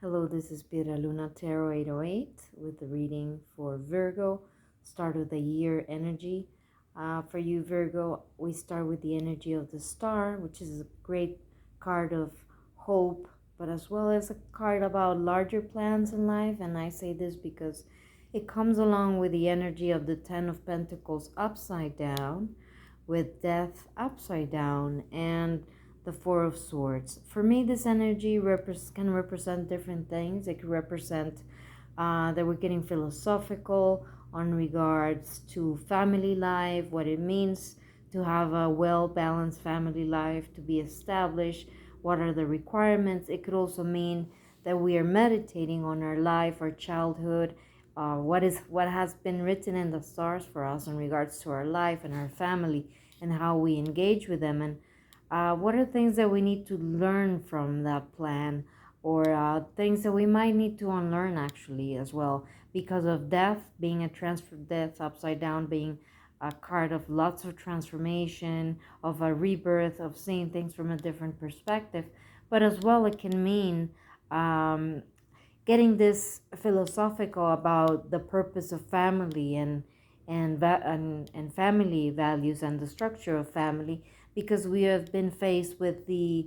Hello, this is Pira Luna Tarot 808 with the reading for Virgo, start of the year energy. For you, Virgo, we start with the energy of the star, which is a great card of hope, but as well as a card about larger plans in life. And I say this because it comes along with the energy of the Ten of Pentacles upside down, with death upside down, and the Four of Swords. For me, this energy can represent different things. It can represent that we're getting philosophical on regards to family life, what it means to have a well-balanced family life, to be established, what are the requirements. It could also mean that we are meditating on our life, our childhood, what has been written in the stars for us in regards to our life and our family and how we engage with them, and what are things that we need to learn from that plan, or things that we might need to unlearn actually as well, because of death being a transfer, death upside down being a card of lots of transformation, of a rebirth, of seeing things from a different perspective. But as well, it can mean um, getting this philosophical about the purpose of family and family values and the structure of family, because we have been faced with the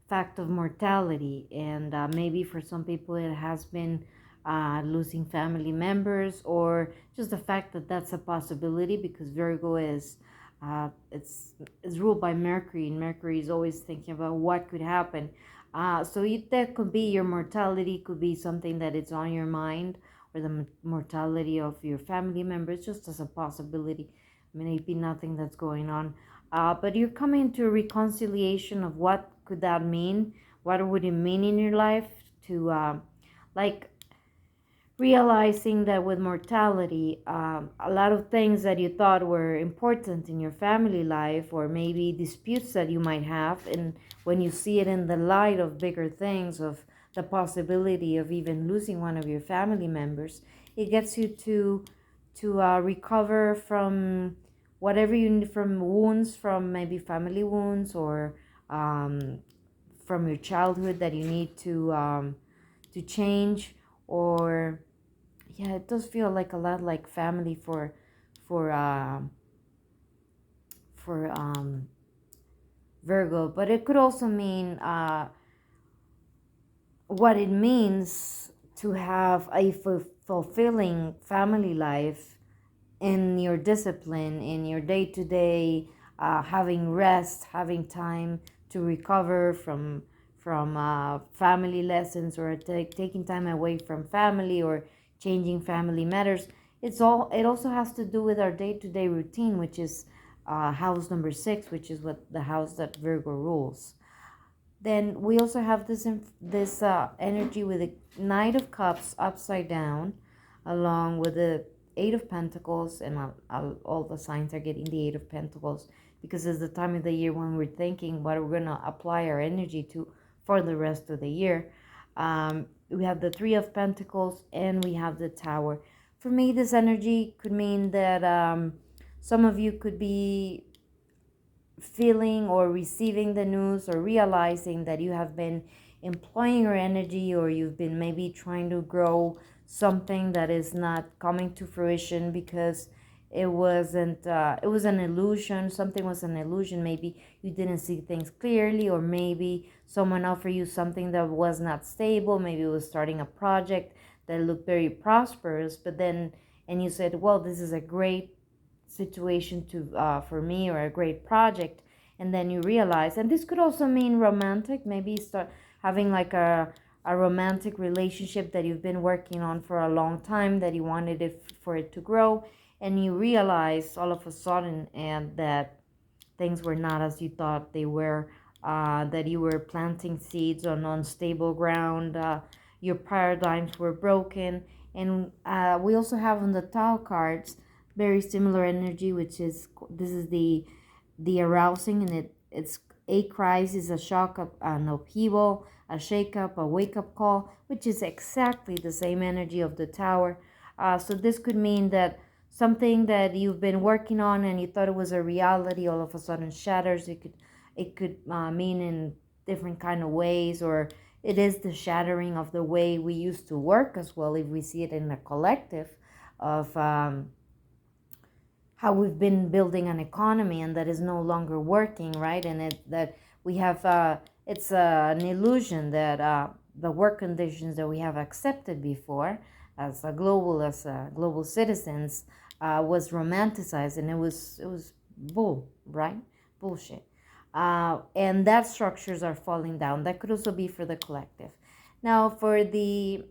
fact of mortality, and maybe for some people it has been losing family members, or just the fact that that's a possibility, because Virgo is it's ruled by Mercury, and Mercury is always thinking about what could happen. That could be your mortality, could be something that it's on your mind, or the mortality of your family members, just as a possibility. Maybe nothing that's going on. But you're coming to a reconciliation of what could that mean? What would it mean in your life to, like, realizing that with mortality, a lot of things that you thought were important in your family life, or maybe disputes that you might have, and when you see it in the light of bigger things, of the possibility of even losing one of your family members, it gets you to recover from whatever you need, from wounds, from maybe family wounds, or um, from your childhood that you need to change, or yeah, it does feel like a lot like family for for Virgo. But it could also mean what it means to have a fulfilling family life in your discipline, in your day-to-day, having rest, having time to recover from family lessons, or taking time away from family, or changing family matters. It also has to do with our day-to-day routine, which is house number 6, which is what the house that Virgo rules. Then we also have this energy with the Knight of Cups upside down, along with the Eight of Pentacles, and all the signs are getting the Eight of Pentacles, because it's the time of the year when we're thinking what we're gonna apply our energy to for the rest of the year. We have the Three of Pentacles, and we have the Tower. For me, this energy could mean that some of you could be feeling or receiving the news, or realizing that you have been employing your energy, or you've been maybe trying to grow something that is not coming to fruition because it was an illusion. Something was an illusion. Maybe you didn't see things clearly, or maybe someone offered you something that was not stable. Maybe it was starting a project that looked very prosperous, but then, and you said, well, this is a great situation to for me, or a great project, and then you realize, and this could also mean romantic, maybe start having like a romantic relationship that you've been working on for a long time, that you wanted it for it to grow, and you realize all of a sudden and that things were not as you thought they were, that you were planting seeds on unstable ground, your paradigms were broken. And we also have on the Tao cards very similar energy, which is, this is the arousing, and it's a crisis, a shock, an upheaval, a shake-up, a wake-up call, which is exactly the same energy of the Tower. So this could mean that something that you've been working on and you thought it was a reality all of a sudden shatters. It could mean in different kind of ways, or It is the shattering of the way we used to work as well, if we see it in a collective of how we've been building an economy and that is no longer working, right? And that we have it's an illusion that the work conditions that we have accepted before as global citizens was romanticized, and it was right? Bullshit. And that structures are falling down. That could also be for the collective. Now, for the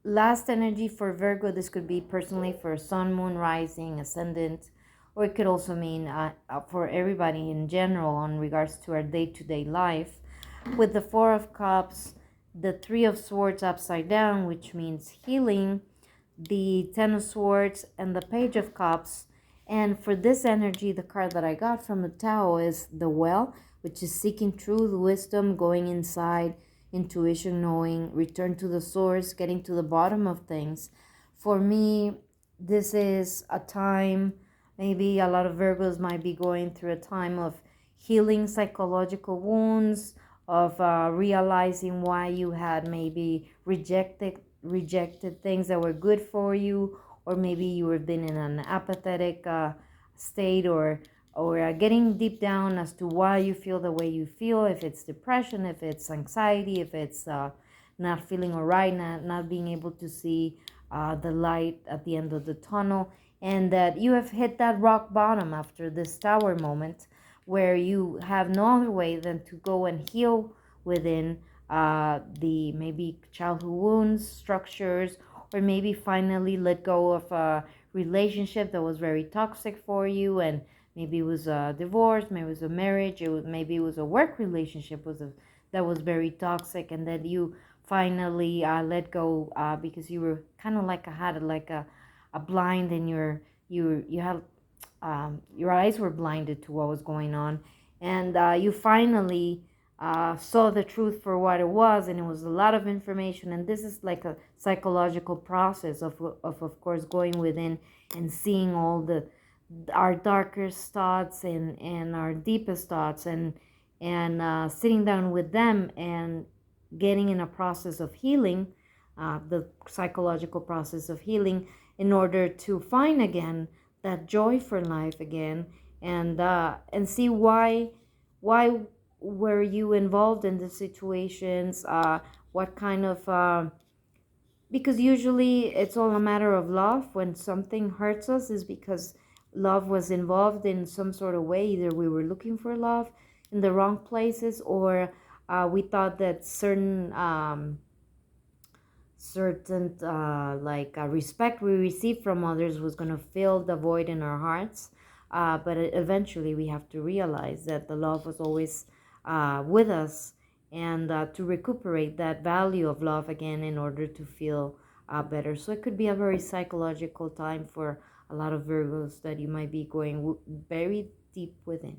last energy for Virgo, this could be personally for sun, moon, rising, ascendant, or it could also mean for everybody in general in regards to our day-to-day life. With the Four of Cups, the Three of Swords upside down, which means healing, the Ten of Swords, and the Page of Cups. And for this energy, the card that I got from the Tao is the Well, which is seeking truth, wisdom, going inside, intuition, knowing, return to the source, getting to the bottom of things. For me, this is a time, maybe a lot of Virgos might be going through a time of healing psychological wounds, of realizing why you had maybe rejected things that were good for you, or maybe you have been in an apathetic state, or getting deep down as to why you feel the way you feel, if it's depression, if it's anxiety, if it's not feeling all right, not being able to see the light at the end of the tunnel, and that you have hit that rock bottom after this tower moment where you have no other way than to go and heal within the maybe childhood wounds, structures, or maybe finally let go of a relationship that was very toxic for you, and maybe it was a divorce, maybe it was a marriage, maybe it was a work relationship that was very toxic, and that you finally let go because you were kind of like had like a blind, and you had your eyes were blinded to what was going on, and you finally saw the truth for what it was, and it was a lot of information. And this is like a psychological process of course going within and seeing all our darkest thoughts and our deepest thoughts, and sitting down with them and getting in a process of healing, the psychological process of healing, in order to find again that joy for life again, and see why were you involved in the situations, what kind of because usually it's all a matter of love. When something hurts us is because love was involved in some sort of way. Either we were looking for love in the wrong places, or we thought that certain respect we received from others was going to fill the void in our hearts, but eventually we have to realize that the love was always with us, and to recuperate that value of love again in order to feel better. So it could be a very psychological time for a lot of Virgos, that you might be going very deep within.